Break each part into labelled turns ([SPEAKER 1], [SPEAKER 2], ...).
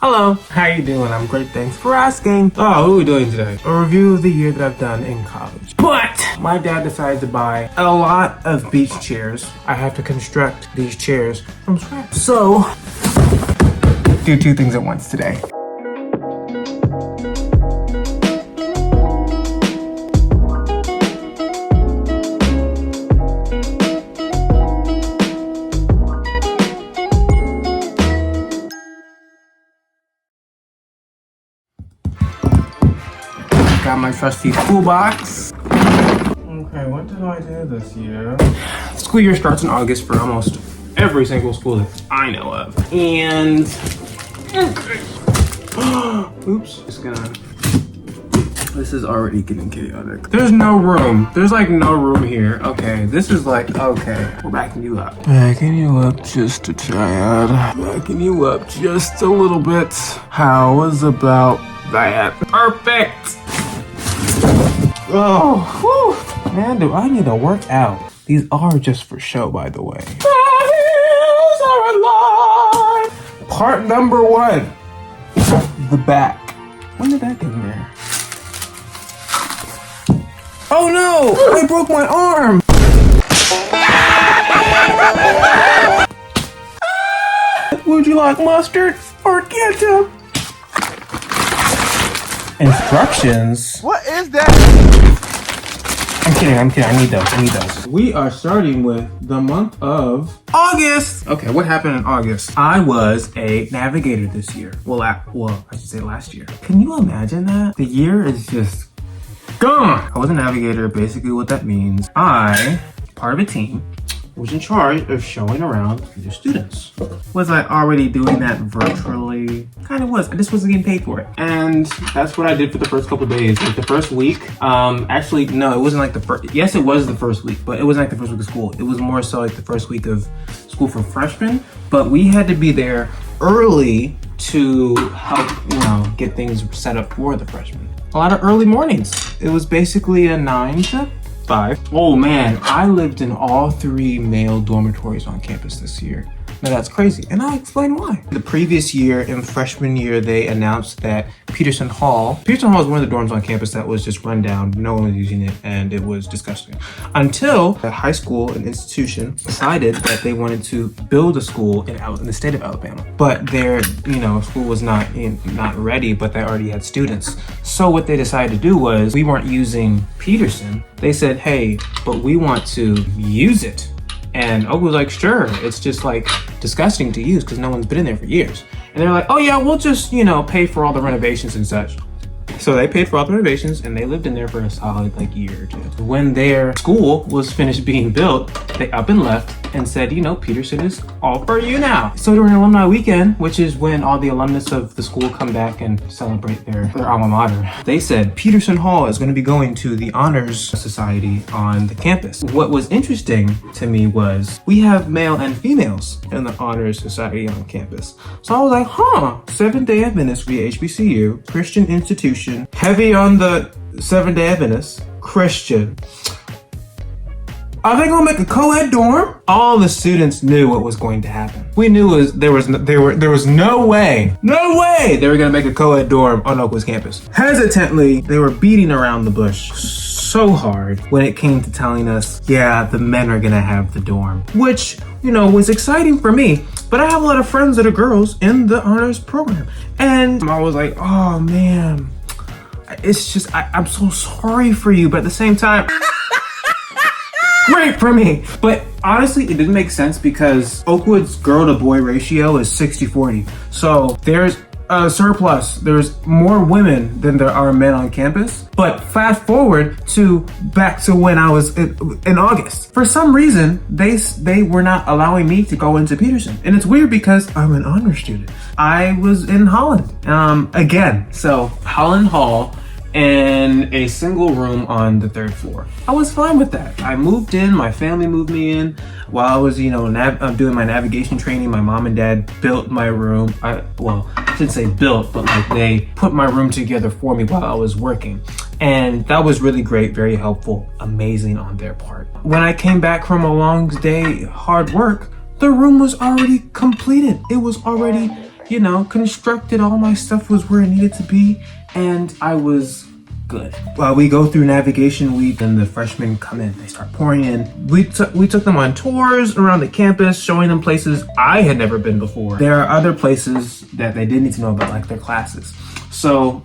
[SPEAKER 1] Hello, how you doing? I'm great, thanks for asking. Oh, what are we doing today? A review of the year that I've done in college. But my dad decided to buy a lot of beach chairs. I have to construct these chairs from scratch. So, do two things at once today. Got my trusty toolbox. Okay, what did I do this year? School year starts in August for almost every single school that I know of. And, okay. Oops, just gonna, this is already getting chaotic. There's no room. There's like no room here. Okay, this is like, okay, we're backing you up. Backing you up just a tad. Backing you up just a little bit. How was about that? Perfect. Oh, whew. Man, do I need to work out. These are just for show, by the way. Part number 1, the back. When did that get in there? Oh no, I broke my arm. Would you like mustard or ketchup? Instructions?
[SPEAKER 2] What is that?
[SPEAKER 1] I'm kidding. I need those. We are starting with the month of August. Okay, what happened in August? I was a navigator this year. Well, I should say last year. Can you imagine that? The year is just gone. I was a navigator. Basically what that means, I, part of a team, was in charge of showing around the students. Was I already doing that virtually? Kind of was. I just wasn't getting paid for it. And that's what I did for the first couple of days. Like the first week, actually, no, it wasn't like the first, yes, it was the first week, but it wasn't like the first week of school. It was more so like the first week of school for freshmen, but we had to be there early to help, get things set up for the freshmen. A lot of early mornings. It was basically a 9 to 5. Oh man, I lived in all 3 male dormitories on campus this year. Now that's crazy, and I'll explain why. The previous year, in freshman year, they announced that Peterson Hall is one of the dorms on campus that was just run down. No one was using it, and it was disgusting. Until a high school, an institution, decided that they wanted to build a school in the state of Alabama. But their, school was not ready, but they already had students. So what they decided to do was, we weren't using Peterson. They said, hey, but we want to use it. And Oakwood was like, sure, it's just like disgusting to use because no one's been in there for years. And they're like, oh yeah, we'll just, pay for all the renovations and such. So they paid for all the renovations and they lived in there for a solid year or 2. When their school was finished being built, they up and left and said, Peterson is all for you now. So during alumni weekend, which is when all the alumnus of the school come back and celebrate their alma mater, they said Peterson Hall is going to be going to the Honors Society on the campus. What was interesting to me was we have male and females in the Honors Society on campus. So I was like, Seventh-day Adventist via HBCU, Christian institution, heavy on the Seventh-day Adventist, Christian. Are they gonna make a co-ed dorm? All the students knew what was going to happen. We knew there was no way they were gonna make a co-ed dorm on Oakwood's campus. Hesitantly, they were beating around the bush so hard when it came to telling us, yeah, the men are gonna have the dorm, which, was exciting for me. But I have a lot of friends that are girls in the honors program. And I was like, oh man, it's just, I'm so sorry for you, but at the same time, great for me. But honestly, it didn't make sense because Oakwood's girl to boy ratio is 60-40. So there's a surplus. There's more women than there are men on campus. But fast forward back to when I was in August. For some reason, they were not allowing me to go into Peterson. And it's weird because I'm an honor student. I was in Holland again. So Holland Hall, in a single room on the 3rd floor. I was fine with that. I moved in, my family moved me in. While I was, doing my navigation training, my mom and dad built my room. I shouldn't say built, but they put my room together for me while I was working. And that was really great, very helpful, amazing on their part. When I came back from a long day, hard work, the room was already completed. It was already, you know, constructed. All my stuff was where it needed to be, and I was good. While we go through navigation week and the freshmen come in, they start pouring in. We took them on tours around the campus, showing them places I had never been before. There are other places that they didn't need to know about, like their classes. So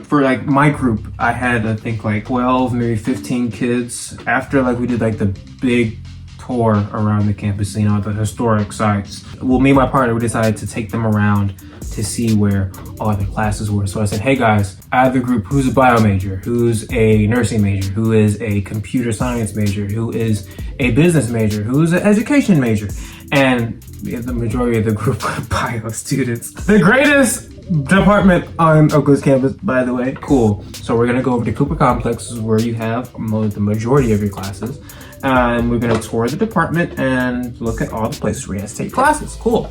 [SPEAKER 1] for like my group, I had, I think like 12, maybe 15 kids. After like we did like the big tour around the campus, you know, the historic sites. Well, me and my partner, we decided to take them around to see where all the classes were. So I said, hey guys, I have the group who's a bio major, who's a nursing major, who is a computer science major, who is a business major, who's an education major. And the majority of the group were bio students. The greatest department on Oakwood's campus, by the way. Cool. So we're gonna go over to Cooper Complexes where you have the majority of your classes. And we're gonna tour the department and look at all the places where you have to take classes. Cool.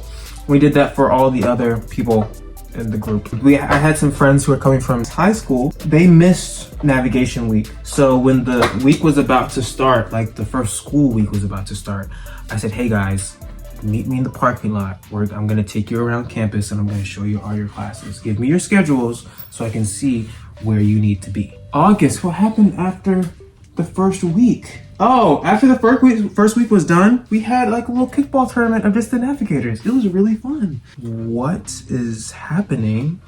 [SPEAKER 1] We did that for all the other people in the group. I had some friends who are coming from high school. They missed navigation week. So when the week was about to start, like the first school week was about to start, I said, hey guys, meet me in the parking lot where I'm gonna take you around campus and I'm gonna show you all your classes. Give me your schedules so I can see where you need to be. August, what happened after the first week? Oh, after the first week was done, we had like a little kickball tournament of just the navigators. It was really fun. What is happening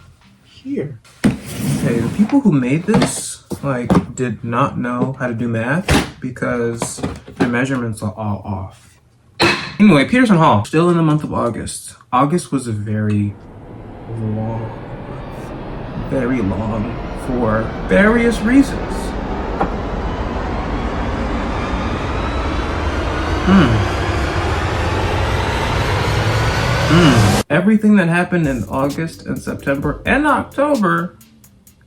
[SPEAKER 1] here? Okay, the people who made this like did not know how to do math because the measurements are all off. Anyway, Peterson Hall, still in the month of August. August was a very long for various reasons. Everything that happened in August and September and October,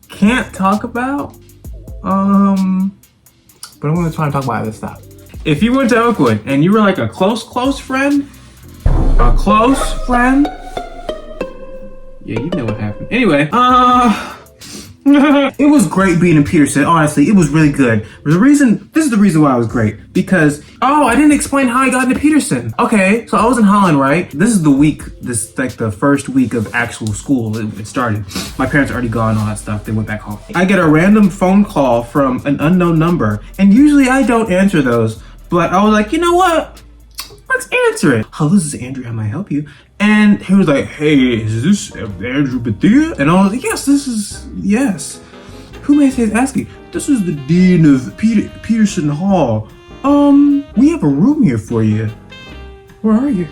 [SPEAKER 1] can't talk about. But I'm gonna try and talk about this stuff. If you went to Oakwood and you were like a close friend, yeah, you know what happened. Anyway, it was great being in Peterson. Honestly, it was really good. This is the reason why it was great. Because, I didn't explain how I got into Peterson. Okay, so I was in Holland, right? This is the first week of actual school. It started. My parents already gone, all that stuff. They went back home. I get a random phone call from an unknown number. And usually I don't answer those. But I was like, you know what? Let's answer it. Hello, this is Andrew. How may I help you? And he was like, hey, is this Andrew Bethia? And I was like, yes. Who may I say is asking? This is the dean of Peterson Hall. We have a room here for you. Where are you?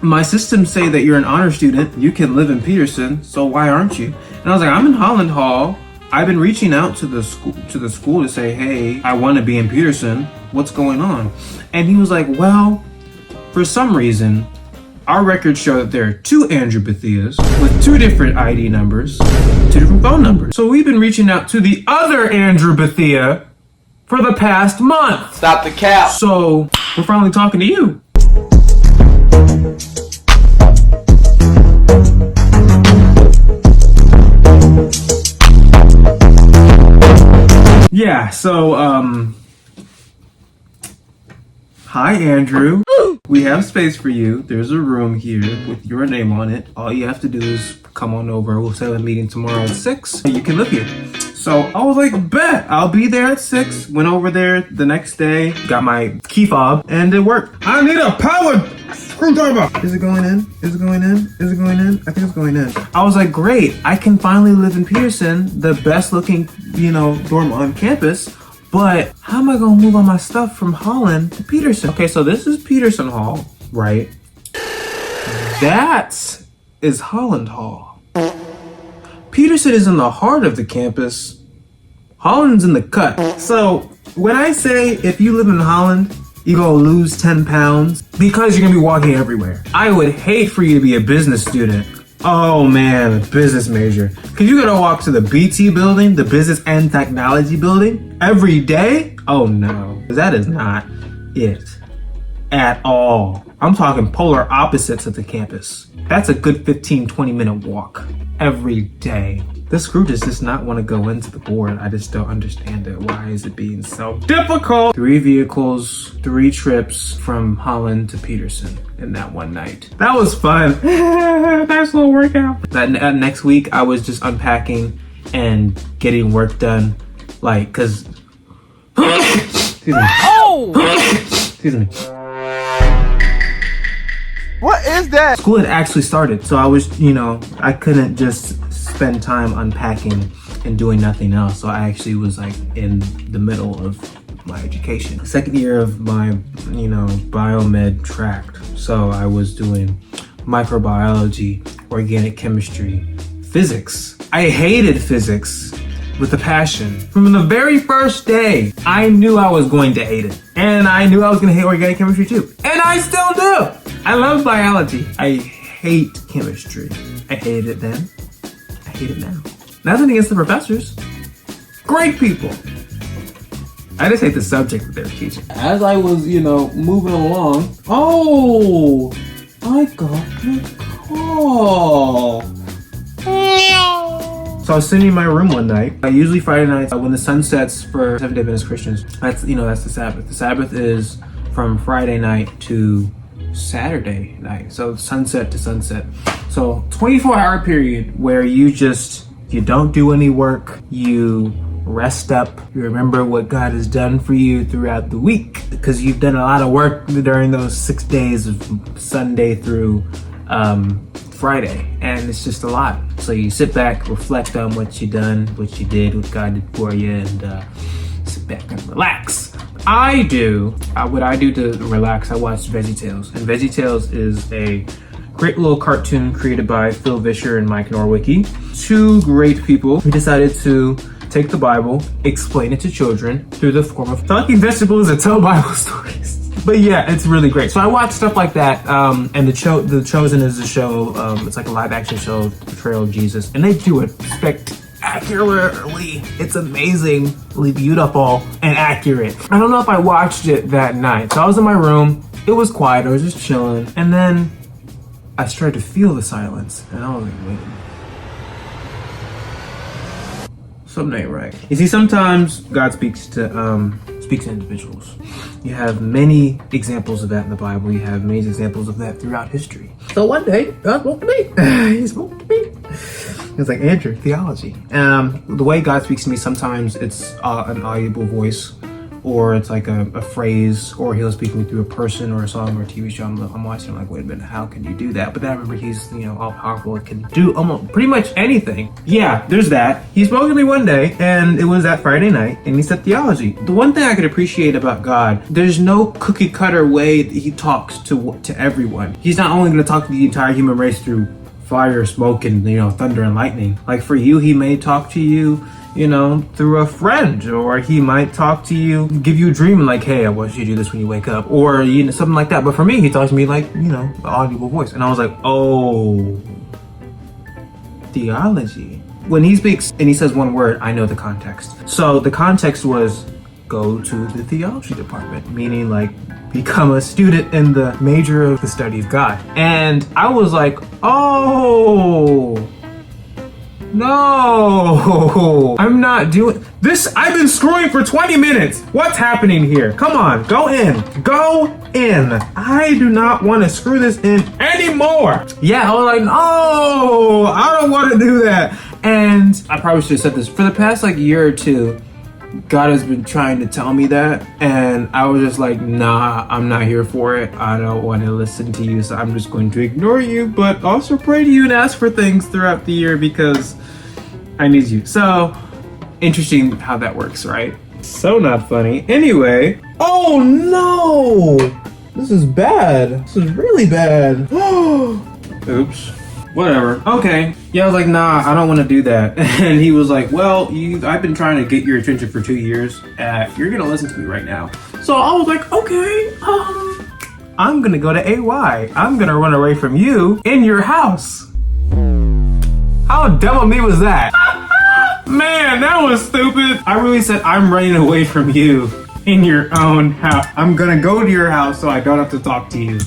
[SPEAKER 1] My systems say that you're an honor student. You can live in Peterson, so why aren't you? And I was like, I'm in Holland Hall. I've been reaching out to the school to say, hey, I want to be in Peterson. What's going on? And he was like, well, for some reason, our records show that there are 2 Andrew Bethias with 2 different ID numbers, 2 different phone numbers. So we've been reaching out to the other Andrew Bethia for the past month.
[SPEAKER 2] Stop the cap.
[SPEAKER 1] So we're finally talking to you. Yeah, so, hi Andrew. We have space for you. There's a room here with your name on it. All you have to do is come on over. We'll set a meeting tomorrow at 6. You can live here. So I was like, bet, I'll be there at 6. Went over there the next day, got my key fob, and it worked. I need a power screwdriver. Is it going in? Is it going in? Is it going in? I think it's going in. I was like, great, I can finally live in Peterson, the best looking, dorm on campus. But how am I gonna move all my stuff from Holland to Peterson? Okay, so this is Peterson Hall, right? That is Holland Hall. Peterson is in the heart of the campus. Holland's in the cut. So when I say if you live in Holland, you're gonna lose 10 pounds because you're gonna be walking everywhere. I would hate for you to be a business student. Oh man, a business major. Cause you gotta walk to the BT building, the business and technology building every day? Oh no, that is not it at all. I'm talking polar opposites of the campus. That's a good 15-20 minute walk every day. This screw does just not want to go into the board. I just don't understand it. Why is it being so difficult? 3 vehicles, 3 trips from Holland to Peterson in that one night. That was fun. Nice little workout. That next week, I was just unpacking and getting work done. Like, cause, excuse me. Oh! Excuse me.
[SPEAKER 2] What is that?
[SPEAKER 1] School had actually started, so I was, I couldn't just spend time unpacking and doing nothing else. So I actually was like in the middle of my education. Second year of my, biomed track. So I was doing microbiology, organic chemistry, physics. I hated physics with a passion. From the very first day, I knew I was going to hate it. And I knew I was gonna hate organic chemistry too. And I still do. I love biology. I hate chemistry. I hated it then. I hate it now. Nothing against the professors. Great people. I just hate the subject that they're teaching. As I was, moving along, I got the call. So I was sitting in my room one night. Usually Friday nights when the sun sets for Seventh-day Adventist Christians. That's the Sabbath. The Sabbath is from Friday night to Saturday night. So sunset to sunset. So 24-hour period where you don't do any work. You rest up. You remember what God has done for you throughout the week because you've done a lot of work during those 6 days of Sunday through Friday, and it's just a lot. So you sit back, reflect on what you done, what you did, what God did for you, and sit back and relax. What I do to relax, I watch VeggieTales. And VeggieTales is a great little cartoon created by Phil Vischer and Mike Norwicki. 2 great people who decided to take the Bible, explain it to children through the form of talking vegetables and tell Bible stories. But yeah, it's really great. So I watch stuff like that, and The Chosen is a show, it's like a live action show, portrayal of Jesus, and they do it spectacularly. It's amazingly beautiful and accurate. I don't know if I watched it that night. So I was in my room, it was quiet, I was just chilling, and then I started to feel the silence, and I was like, wait. Something ain't right. You see, sometimes God speaks to individuals. You have many examples of that in the Bible. You have many examples of that throughout history. So one day, God spoke to me. He spoke to me. It's like, Andrew, theology. The way God speaks to me, sometimes it's an audible voice, or it's like a phrase, or he'll speak to me through a person or a song or a TV show. I'm watching, I'm like, wait a minute, how can you do that? But then I remember he's, all powerful. It can do almost pretty much anything. Yeah, there's that. He spoke to me one day, and it was that Friday night, and he said theology. The one thing I could appreciate about God, there's no cookie cutter way that he talks to everyone. He's not only going to talk to the entire human race through fire, smoke, and thunder and lightning. Like for you, he may talk to you, through a friend, or he might talk to you, give you a dream like, hey, I want you to do this when you wake up, or something like that. But for me, he talks to me like, an audible voice. And I was like, oh, theology. When he speaks and he says one word, I know the context. So the context was go to the theology department, meaning like become a student in the major of the study of God. And I was like, oh, no, I'm not doing this. I've been screwing for 20 minutes. What's happening here? Come on, go in. I do not want to screw this in anymore. Yeah, I was like, no, I don't want to do that. And I probably should have said this. For the past year or 2, God has been trying to tell me that, and I was just like, nah, I'm not here for it. I don't want to listen to you, so I'm just going to ignore you, but also pray to you and ask for things throughout the year because I need you. So, interesting how that works, right? So not funny. Anyway, oh no! This is bad. This is really bad. Oops. Whatever. Okay. Yeah, I was like, nah, I don't want to do that. And he was like, well, I've been trying to get your attention for 2 years. You're going to listen to me right now. So I was like, okay, I'm going to go to AY. I'm going to run away from you in your house. How dumb of me was that? Man, that was stupid. I really said, I'm running away from you in your own house. I'm going to go to your house so I don't have to talk to you.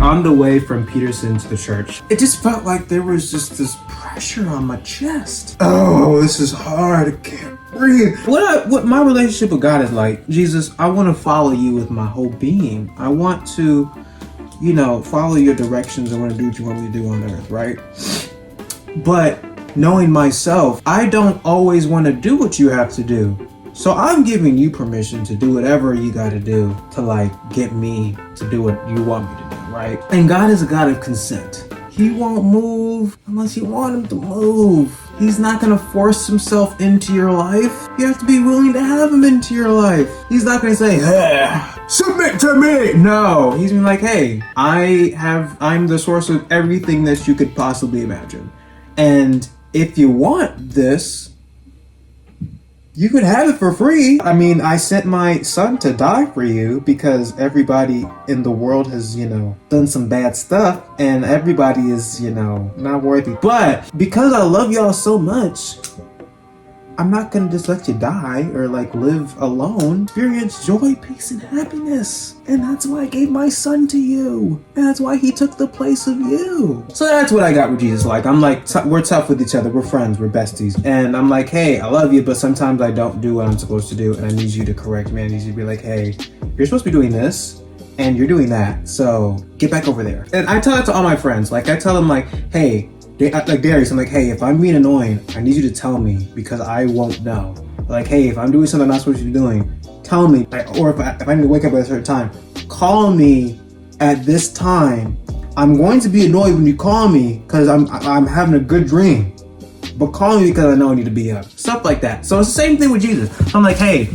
[SPEAKER 1] on the way from Peterson to the church, it just felt like there was just this pressure on my chest. Oh, this is hard. I can't breathe. What my relationship with God is like, Jesus, I want to follow you with my whole being. I want to, follow your directions. I want to do what you want me to do on earth, right? But knowing myself, I don't always want to do what you have to do. So I'm giving you permission to do whatever you got to do to get me to do what you want me to do, right? And God is a God of consent. He won't move unless you want him to move. He's not going to force himself into your life. You have to be willing to have him into your life. He's not going to say, hey, submit to me. No, he's been like, hey, I'm the source of everything that you could possibly imagine. And if you want this, you could have it for free. I mean, I sent my son to die for you because everybody in the world has, done some bad stuff and everybody is, not worthy. But because I love y'all so much, I'm not gonna just let you die or live alone. Experience joy, peace, and happiness. And that's why I gave my son to you. And that's why he took the place of you. So that's what I got with Jesus. We're tough with each other. We're friends. We're besties. And I'm like, hey, I love you, but sometimes I don't do what I'm supposed to do. And I need you to correct me. I need you to be like, hey, you're supposed to be doing this and you're doing that. So get back over there. And I tell that to all my friends. I tell them hey, Darius, I'm like, hey, if I'm being annoying, I need you to tell me because I won't know. Hey, if I'm doing something I'm not supposed to be doing, tell me. Or if I need to wake up at a certain time, call me at this time. I'm going to be annoyed when you call me because I'm having a good dream. But call me because I know I need to be up. Stuff like that. So it's the same thing with Jesus. So I'm like, hey,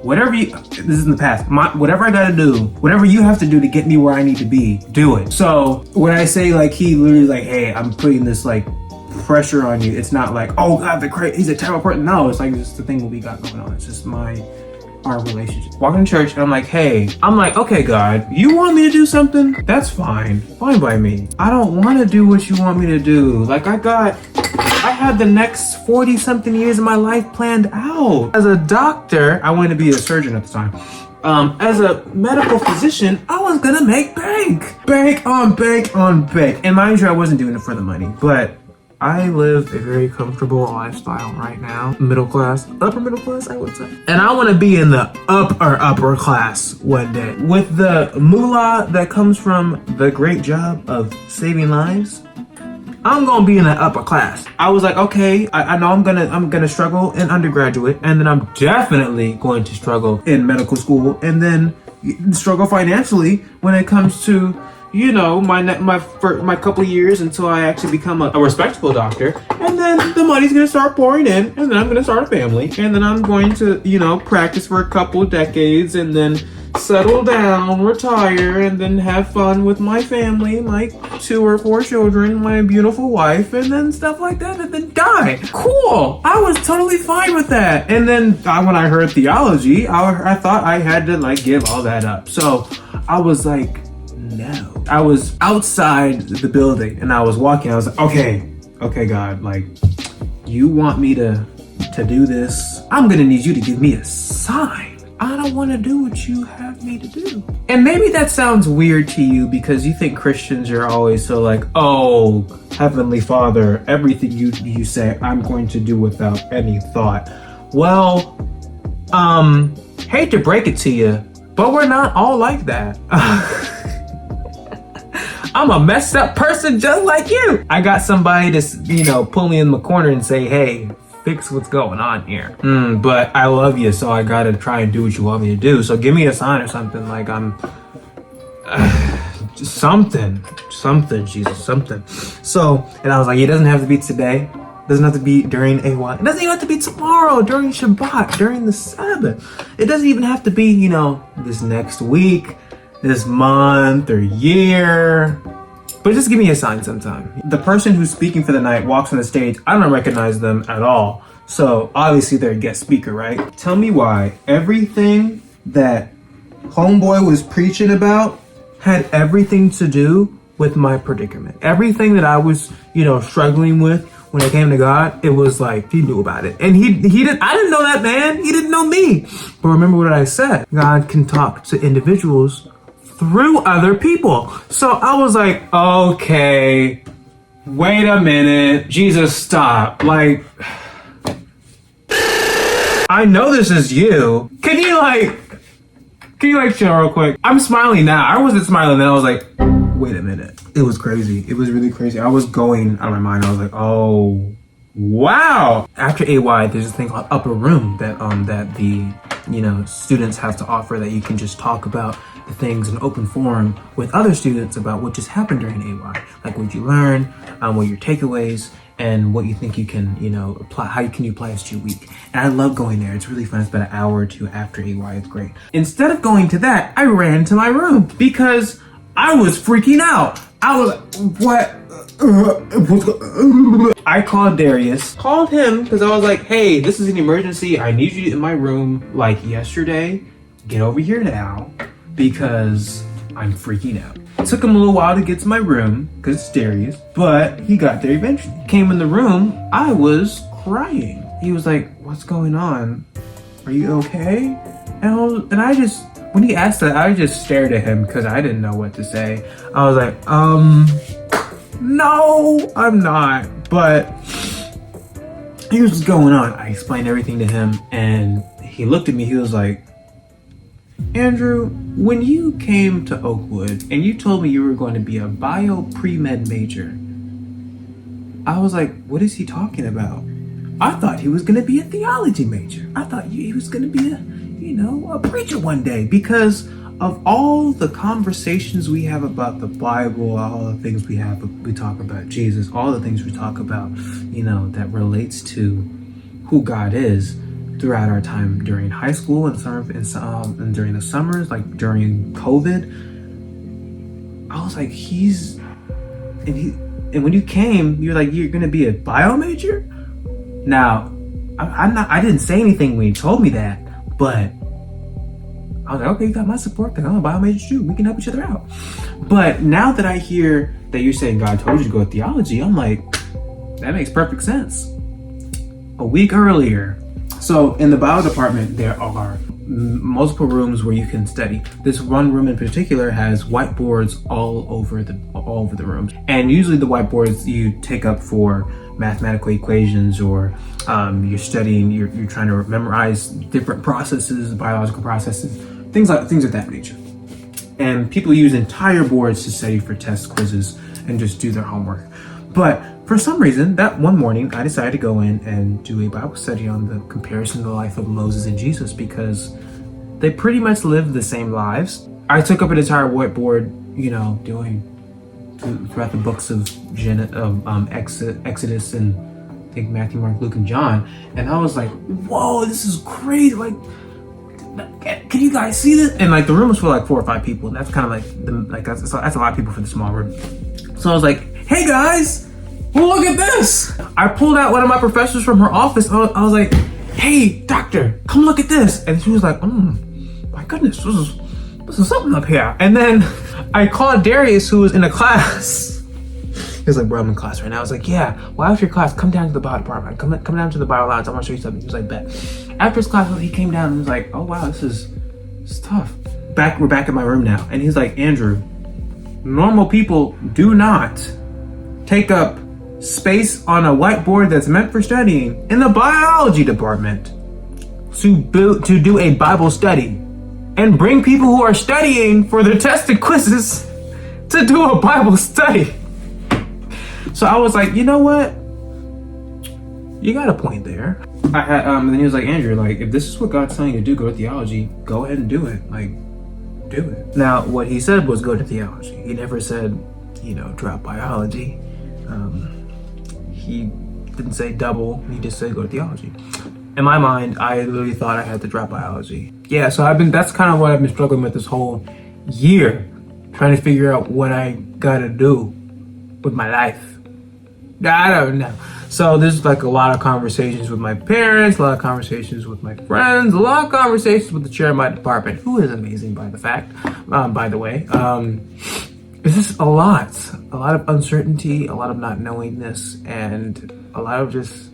[SPEAKER 1] this is in the past, whatever I gotta do, whatever you have to do to get me where I need to be, do it. So when I say he literally hey, I'm putting this pressure on you, it's not oh God, he's a terrible person. No, it's just the thing we got going on. It's just our relationship. Walking to church and I'm okay, God, you want me to do something? That's fine by me. I don't want to do what you want me to do. I had the next 40 something years of my life planned out. As a doctor, I wanted to be a surgeon at the time. As a medical physician, I was gonna make bank on bank. And mind you, I wasn't doing it for the money, but I live a very comfortable lifestyle right now. Upper middle class, I would say. And I want to be in the upper class one day. With the moolah that comes from the great job of saving lives, I'm gonna be in the upper class. I was okay, I know I'm gonna struggle in undergraduate, and then I'm definitely going to struggle in medical school, and then struggle financially when it comes to my couple years until I actually become a respectable doctor. And then the money's gonna start pouring in, and then I'm gonna start a family, and then I'm going to practice for a couple decades, and then settle down, retire, and then have fun with my family, my 2 or 4 children, my beautiful wife, and then stuff like that, and then die. Cool. I was totally fine with that. And then when I heard theology, I thought I had to give all that up. So I was no. I was outside the building and I was walking. I was okay, God, you want me to do this? I'm gonna need you to give me a sign. I don't want to do what you have me to do. And maybe that sounds weird to you because you think Christians are always so oh, Heavenly Father, everything you say, I'm going to do without any thought. Well, hate to break it to you, but we're not all like that. I'm a messed up person just like you. I got somebody to, pull me in the corner and say, hey, fix what's going on here. But I love you, so I gotta try and do what you want me to do. So give me a sign or something I'm something, Jesus, something. So, and I was it doesn't have to be today. It doesn't have to be during a while. It doesn't even have to be tomorrow, during Shabbat, during the Sabbath. It doesn't even have to be, this next week, this month or year. But just give me a sign sometime. The person who's speaking for the night walks on the stage. I don't recognize them at all. So obviously they're a guest speaker, right? Tell me why everything that homeboy was preaching about had everything to do with my predicament. Everything that I was, struggling with when it came to God, it was he knew about it. And he didn't, I didn't know that man. He didn't know me. But remember what I said. God can talk to individuals through other people. So I was like, okay, wait a minute. Jesus, stop. Like, I know this is you. Can you chill real quick? I'm smiling now. I wasn't smiling then. I was like, wait a minute. It was crazy. It was really crazy. I was going out of my mind. I was like, oh, wow. After AY, there's this thing called Upper Room that the students have to offer, that you can just talk about the things in open forum with other students about what just happened during AY, like what you learned, what your takeaways, and what you think you can, apply. How can you apply this to your week? And I love going there. It's really fun. It's about an hour or two after AY. It's great. Instead of going to that, I ran to my room because I was freaking out. I was like, what? I called Darius, called him because I was like, hey, this is an emergency. I need you in my room like yesterday. Get over here now because I'm freaking out. It took him a little while to get to my room because it's Darius, but he got there eventually. Came in the room, I was crying. He was like, what's going on? Are you okay? And I just, when he asked that, I just stared at him because I didn't know what to say. I was like, no, I'm not. But here's what's going on. I explained everything to him and he looked at me. He was like, Andrew, when you came to Oakwood and you told me you were going to be a bio pre-med major, I was like, what is he talking about? I thought he was going to be a theology major. I thought he was going to be a preacher one day, because of all the conversations we have about the Bible, all the things we talk about Jesus, all the things we talk about, that relates to who God is throughout our time during high school and during the summers, like during COVID. I was like, and when you came, you're like, you're gonna be a bio major? Now, I didn't say anything when you told me that, but I was like, okay, you got my support, because I'm a bio major too. We can help each other out. But now that I hear that you're saying God told you to go to theology, I'm like, that makes perfect sense. A week earlier. So in the bio department, there are multiple rooms where you can study. This one room in particular has whiteboards all over the room. And usually the whiteboards you take up for mathematical equations, or you're studying, you're trying to memorize different processes, biological processes, things of that nature. And people use entire boards to study for test quizzes and just do their homework. But for some reason, that one morning, I decided to go in and do a Bible study on the comparison of the life of Moses and Jesus, because they pretty much lived the same lives. I took up an entire whiteboard, doing throughout the books of Exodus and I think Matthew, Mark, Luke, and John. And I was like, whoa, this is crazy. Like, can you guys see this? And like the room was for like 4 or 5 people. And that's kind of like, that's a lot of people for the small room. So I was like, hey guys, look at this. I pulled out one of my professors from her office. I was like, hey, doctor, come look at this. And she was like, my goodness, this is something up here. And then I called Darius, who was in a class. He was like, bro, I'm in class right now. I was like, yeah, well, after your class, come down to the bio department. Come down to the bio lounge. I want to show you something. He was like, bet. After his class, he came down and was like, oh, wow, this is tough. We're back in my room now. And he's like, Andrew, normal people do not take up space on a whiteboard that's meant for studying in the biology department to do a Bible study and bring people who are studying for their tested quizzes to do a Bible study. So I was like, you know what? You got a point there. Then he was like, Andrew, like, if this is what God's telling you to do, go to theology, go ahead and do it. Like, do it. Now, what he said was go to theology. He never said, drop biology. He didn't say double. He just said go to theology. In my mind, I literally thought I had to drop biology. Yeah, so that's kind of what I've been struggling with this whole year, trying to figure out what I gotta do with my life. I don't know. So there's like a lot of conversations with my parents, a lot of conversations with my friends, a lot of conversations with the chair of my department, who is amazing by the way. It's just a lot of uncertainty, a lot of not knowingness, and a lot of just,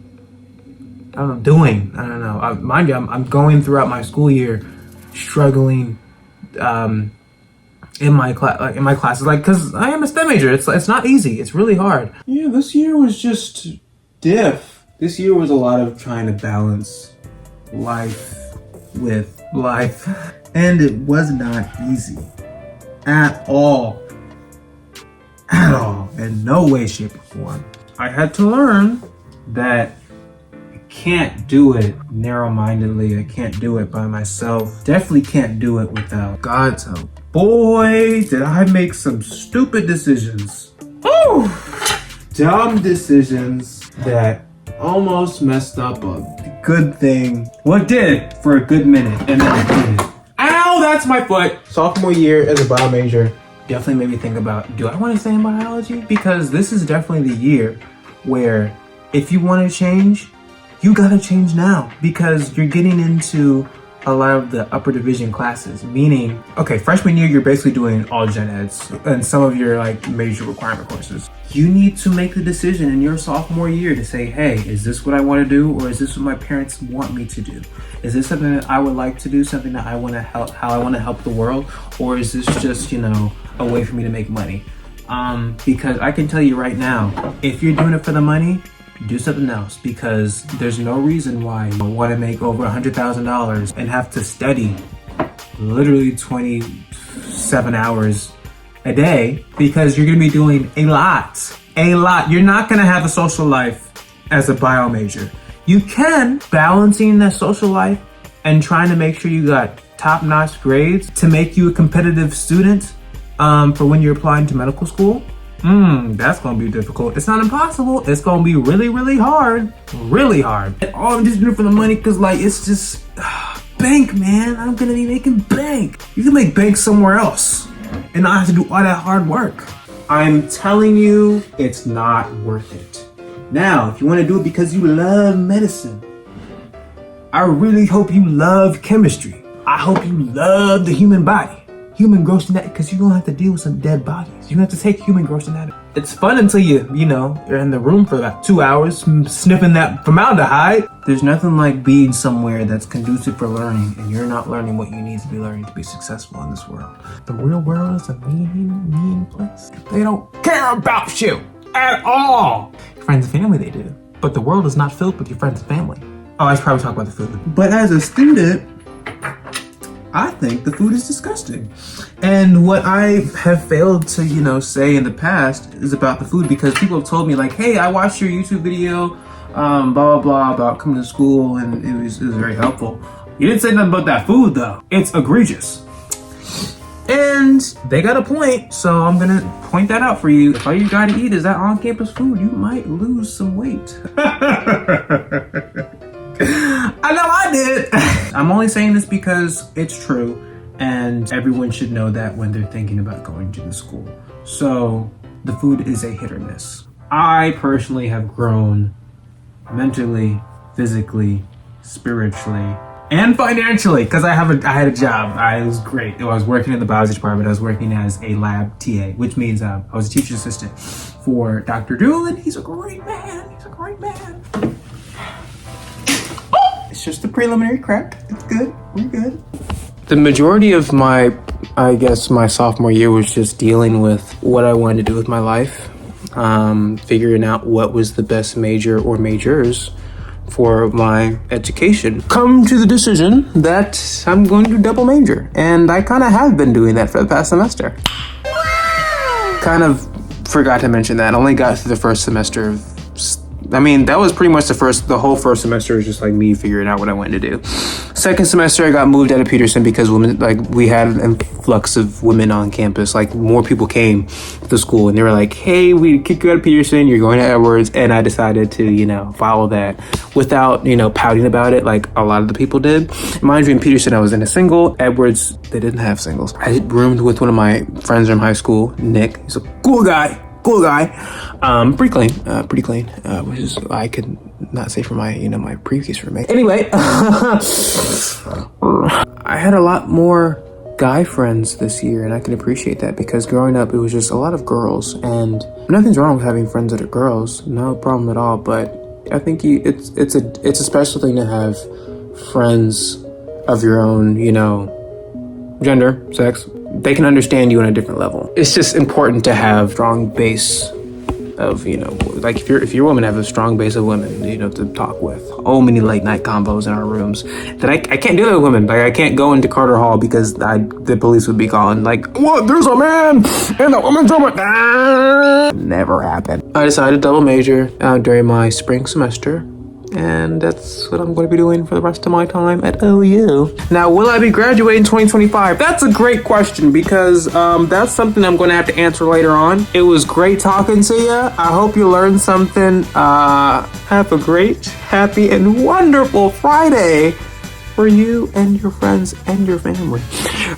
[SPEAKER 1] I don't know. Mind you, I'm going throughout my school year struggling in my class, like in my classes, like because I am a STEM major. It's not easy. It's really hard. Yeah, this year was just diff. This year was a lot of trying to balance life with life, and it was not easy at all. At all, in no way, shape, or form. I had to learn that I can't do it narrow-mindedly. I can't do it by myself. Definitely can't do it without God's help. Boy, did I make some stupid decisions. Oh, dumb decisions that almost messed up a good thing. Well, it did for a good minute, and then it didn't. Ow, that's my foot. Sophomore year as a bio major definitely made me think about, do I want to stay in biology? Because this is definitely the year where if you want to change, you gotta change now, because you're getting into a lot of the upper division classes, meaning, okay, freshman year, you're basically doing all gen eds and some of your like major requirement courses. You need to make the decision in your sophomore year to say, hey, is this what I want to do? Or is this what my parents want me to do? Is this something that I would like to do? Something that I want to help, how I want to help the world? Or is this just, you know, a way for me to make money? Because I can tell you right now, if you're doing it for the money, do something else, because there's no reason why you want to make over $100,000 and have to study literally 27 hours a day, because you're going to be doing a lot. You're not going to have a social life as a bio major. You can balancing that social life and trying to make sure you got top-notch grades to make you a competitive student for when you're applying to medical school. That's gonna be difficult. It's not impossible. It's gonna be really, really hard. Really hard. And all I'm just doing for the money, cause like it's just bank, man. I'm gonna be making bank. You can make bank somewhere else and not have to do all that hard work. I'm telling you, it's not worth it. Now, if you want to do it because you love medicine, I really hope you love chemistry. I hope you love the human body. Human gross anatomy, because you don't have to deal with some dead bodies. You don't have to take human gross anatomy. It's fun until you're in the room for about 2 hours sniffing that formaldehyde. There's nothing like being somewhere that's conducive for learning and you're not learning what you need to be learning to be successful in this world. The real world is a mean place. They don't care about you at all. Your friends and family, they do. But the world is not filled with your friends and family. Oh, I should probably talk about the food. But as a student, I think the food is disgusting. And what I have failed to, say in the past is about the food, because people have told me like, hey, I watched your YouTube video, blah, blah, blah, about coming to school, and it was very helpful. You didn't say nothing about that food though. It's egregious. And they got a point, so I'm gonna point that out for you. If all you gotta eat is that on-campus food, you might lose some weight. I know I did. I'm only saying this because it's true, and everyone should know that when they're thinking about going to the school. So the food is a hit or miss. I personally have grown mentally, physically, spiritually, and financially, because I had a job. It was great. I was working in the biology department. I was working as a lab TA, which means I was a teacher's assistant for Dr. Doolin. He's a great man. It's just the preliminary crack. It's good. We're good. The majority of my sophomore year was just dealing with what I wanted to do with my life, figuring out what was the best major or majors for my education. Come to the decision that I'm going to double major, and I kind of have been doing that for the past semester. Wow. Kind of forgot to mention that. I only got through the first semester. That was pretty much the whole first semester was just like me figuring out what I wanted to do. Second semester, I got moved out of Peterson because we had an influx of women on campus. Like, more people came to school and they were like, hey, we kicked you out of Peterson, you're going to Edwards. And I decided to, follow that without, pouting about it like a lot of the people did. Mind you, in Peterson, I was in a single. Edwards, they didn't have singles. I roomed with one of my friends from high school, Nick. He's a cool guy. Pretty clean, which is, I could not say for my, my previous roommate. Anyway, I had a lot more guy friends this year, and I can appreciate that, because growing up, it was just a lot of girls, and nothing's wrong with having friends that are girls, no problem at all, but I think it's a special thing to have friends of your own, gender, sex, they can understand you on a different level. It's just important to have strong base of, you know, like if you're a woman, have a strong base of women, you know, to talk with. Oh, many late night combos in our rooms that I can't do that with women. Like I can't go into Carter Hall because the police would be calling like, what? There's a man in the women's room. Never happened. I decided to double major during my spring semester. And that's what I'm going to be doing for the rest of my time at OU. Now, will I be graduating 2025? That's a great question because that's something I'm going to have to answer later on. It was great talking to you. I hope you learned something. Have a great, happy, and wonderful Friday for you and your friends and your family.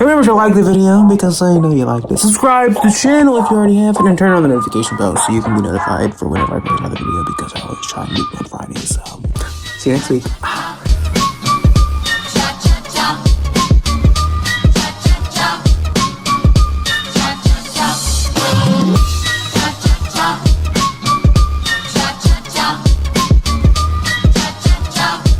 [SPEAKER 1] Remember to like the video because I know you liked it. Subscribe to the channel if you already have it and turn on the notification bell so you can be notified for whenever I post another video because I always try to do it on Fridays. So, see you next week.